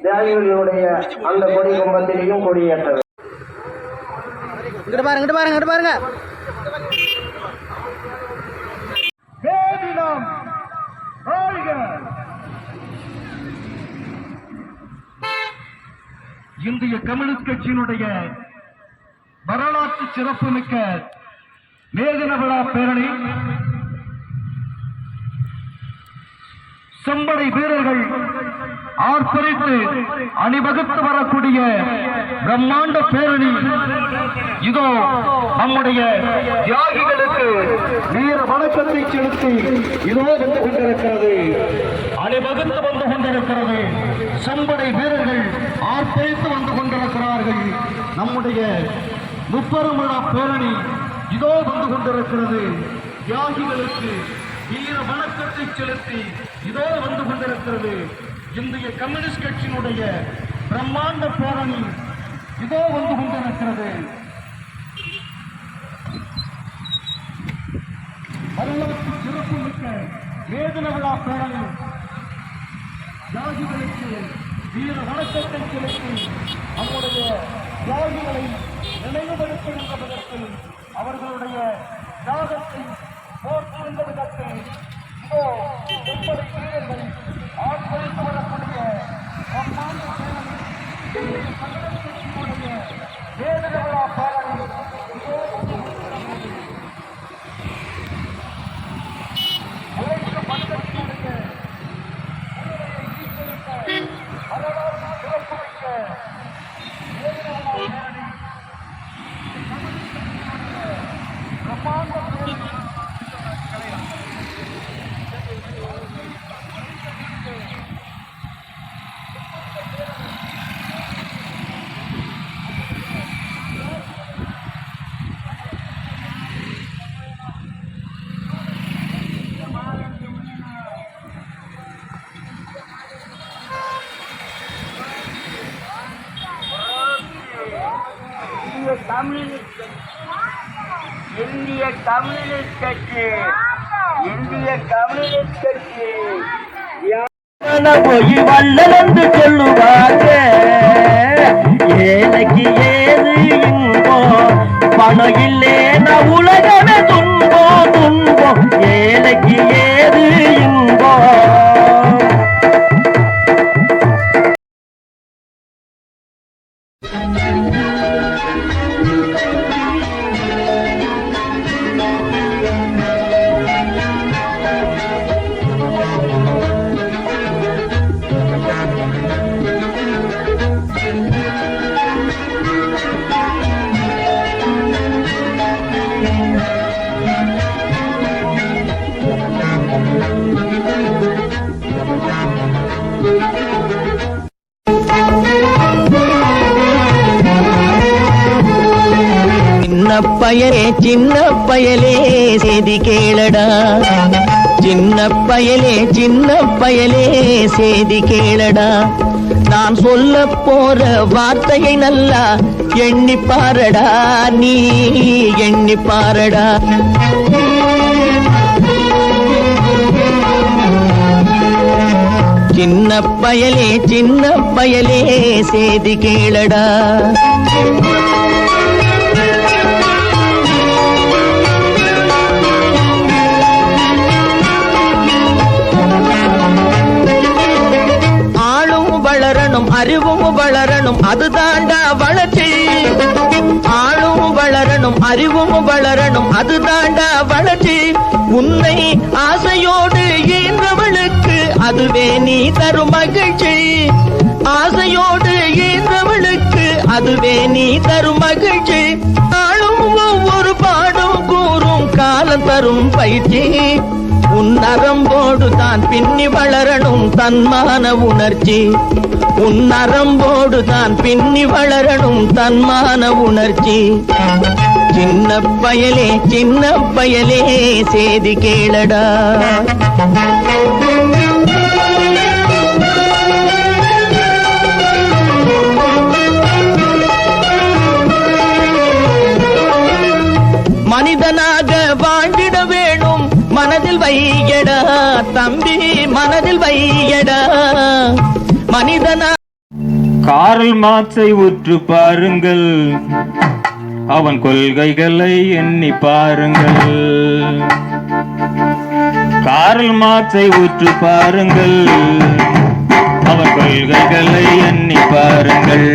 தியாகிகளுடைய அந்த கொடி கும்பத்திலையும் கொடியேற்றது. பாருங்க இந்திய கம்யூனிஸ்ட் கட்சியினுடைய வரலாற்று சிறப்புமிக்க மேதின விழா பேரணி செம்படை வீரர்கள் ஆர்ப்பரித்து அணிவகுத்து வரக்கூடிய பிரம்மாண்ட பேரணி இதோ நம்முடைய தியாகிகளுக்கு வீர வணக்கத்தை செலுத்தி இதோ வந்து கொண்டிருக்கிறது, அணிவகுத்து வந்து கொண்டிருக்கிறது. செம்படை வீரர்கள் ஆர்ப்பரித்து வந்து கொண்டிருக்கிறார்கள். நம்முடைய முப்பெரும் விழா பேரணி இதோ வந்து கொண்டிருக்கிறது. தியாகிகளுக்கு வீர வணக்கத்தை செலுத்தி இதோ வந்து கொண்டிருக்கிறது. இந்திய கம்யூனிஸ்ட் கட்சியினுடைய பிரம்மாண்ட பேரணி இதோ வந்து கொண்டிருக்கிறது. வரலாற்று சிறப்புமிக்க மேதின விழா பேரணி தியாகிகளுக்கு வீர வணக்கத்தை செலுத்தி நம்முடைய தியாகிகளை நினைவுபடுத்துகின்ற விதத்தில் அவர்களுடைய தியாகத்தை போற்றுகின்ற விதத்தில் இதோ செம்படை வீரர்கள் ஆர்ப்பரித்து வரக்கூடிய பிரம்மாண்ட பேரணி மேதின விழா பேரணி இதோ உழைக்கும் மக்களுடைய வரலாற்று சிறப்புமிக்க மேதின விழா பேரணி பிரம்மாண்ட பேரணி இந்திய கம்யூனிஸ்ட் கட்சி போய் வல்லந்து சொல்லுவாங்க, ஏழைக்கு ஏது இன்பம், பணம் இல்லேனா உலகமே துன்பம், ஏழைக்கு ஏது இன்பம். சின்ன பயலே செய்தி கேளடா, சின்ன பயலே செய்தி கேளடா. நான் சொல்ல போற வார்த்தையை நல்லா எண்ணி பாரடா, நீ எண்ணி பாரடா. சின்ன பயலே செய்தி கேளடா. அறிவும் வளரணும், அது தாண்டா வளர்ச்சி. ஆளும் வளரணும், அறிவும் வளரணும், அது தாண்டா வளர்ச்சி. உன்னை ஆசையோடு ஈன்றவளுக்கு அதுவே நீ தரும் மகிழ்ச்சி. ஆசையோடு ஈன்றவளுக்கு அதுவே நீ தரும் மகிழ்ச்சி. ஆளும் ஒவ்வொரு பாடும் கூறும் காலம் தரும் பயிற்சி. உன் நரம்போடு தான் பின்னி வளரணும் தன்மான உணர்ச்சி. உன் நரம்போடு தான் பின்னி வளரணும் தன்மான உணர்ச்சி. சின்ன பயலே செய்தி கேளடா. மனிதனாக வாழ்ந்திட வேணும் மனதில் வையடா தம்பி, மனதில் வையடா. மனிதனா காரல் மார்க்ஸை உற்று பாருங்கள், அவன் கொள்கைகளை எண்ணி பாருங்கள். காரல் மார்க்ஸை உற்று பாருங்கள், அவன் கொள்கைகளை எண்ணி பாருங்கள்.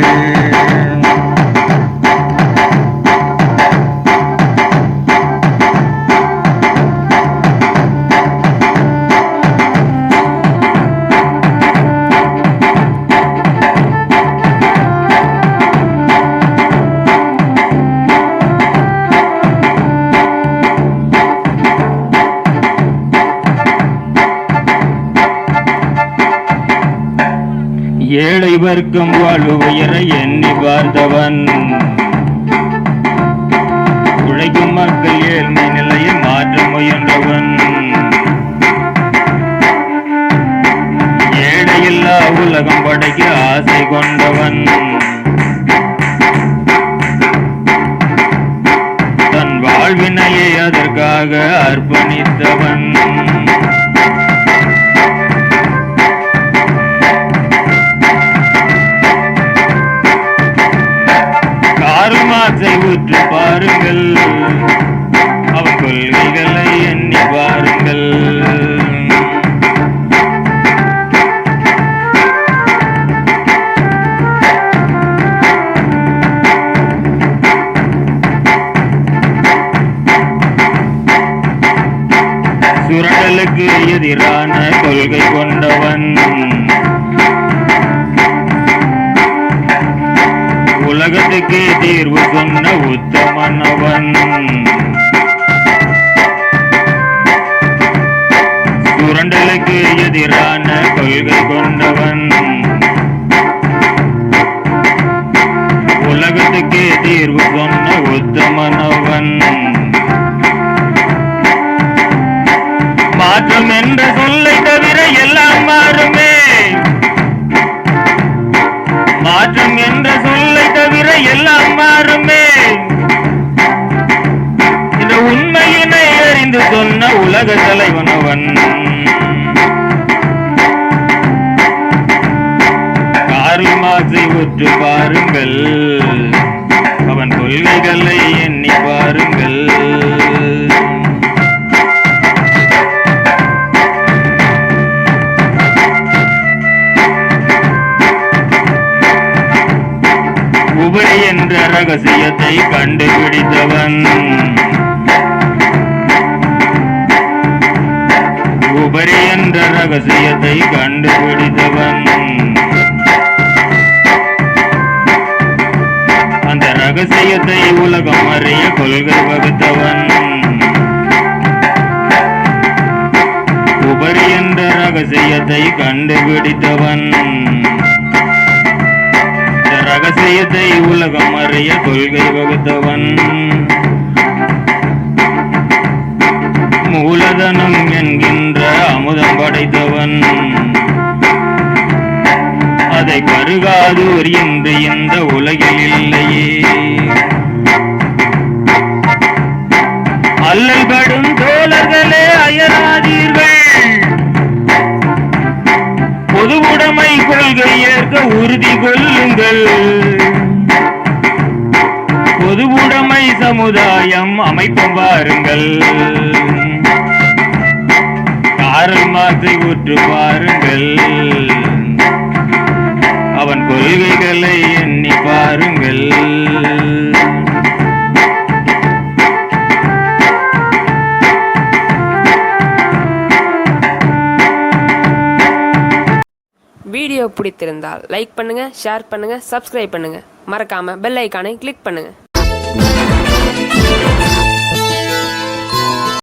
ஏழை வர்க்கம் வாழ்வு உயர எண்ணி பார்த்தவன், உழைக்கும் மக்கள் ஏழ்மை நிலையை மாற்ற முயன்றவன், ஏழையில்லா உலகம் படைக்க ஆசை கொண்டவன், தன் வாழ்வினையை அதற்காக அர்ப்பணித்தவன். காரல் மார்க்ஸை உற்று பாருங்கள், அவன் கொள்கைகளை எண்ணி பாருங்கள். சுரண்டலுக்கு எதிரான கொள்கை கொண்டவன், உலகத்துக்கு தீர்வு சொன்ன உத்தமனவன். சுரண்டலுக்கு எதிரான கொள்கை கொண்டவன், உலகத்துக்கு தீர்வு சொன்ன உத்தமனவன். மாற்றம் என்ற சொல்லை தவிர எல்லாம் மாறுமே, மாற்றம் என்ற சொல்லை தவிர எல்லாம் மாறுமே. இந்த உண்மையினை அறிந்து சொன்ன உலக தலைவனவன். காரல் மார்க்ஸை உற்று பாருங்கள், அவன் கொள்கைகளை எண்ணி பாருங்கள். உபரி என்ற ரகசியத்தை கண்டுபிடித்தவன், உபரி என்ற ரகசியத்தை கண்டுபிடித்தவன், அந்த ரகசியத்தை உலகம் அறிய கொள்கை வகுத்தவன். உபரி என்ற ரகசியத்தை கண்டுபிடித்தவன், ரகசியத்தை உலகம் அறிய கொள்கை வகுத்தவன். மூலதனம் என்கின்ற அமுதம் படைத்தவன், அதை பருகாதோர் என்று இந்த உலகில் இல்லையே. அல்லல் படும் தோழர்களே அயராதீர்கள், பொதுவுடைமை கொள்கை ஏற்க உறுதி கொள்ளுங்கள். பொதுவுடைமை சமுதாயம் அமைப்பம் பாருங்கள். காரல் மார்க்ஸை உற்று பாருங்கள், அவன் கொள்கைகளை எண்ணி பாருங்கள். வீடியோ பிடித்திருந்தால் லைக் பண்ணுங்கள், ஷேர் பண்ணுங்கள், சப்ஸ்கிரைப் பண்ணுங்கள். மறக்காமல் பெல் ஐக்கானை கிளிக் பண்ணுங்கள்.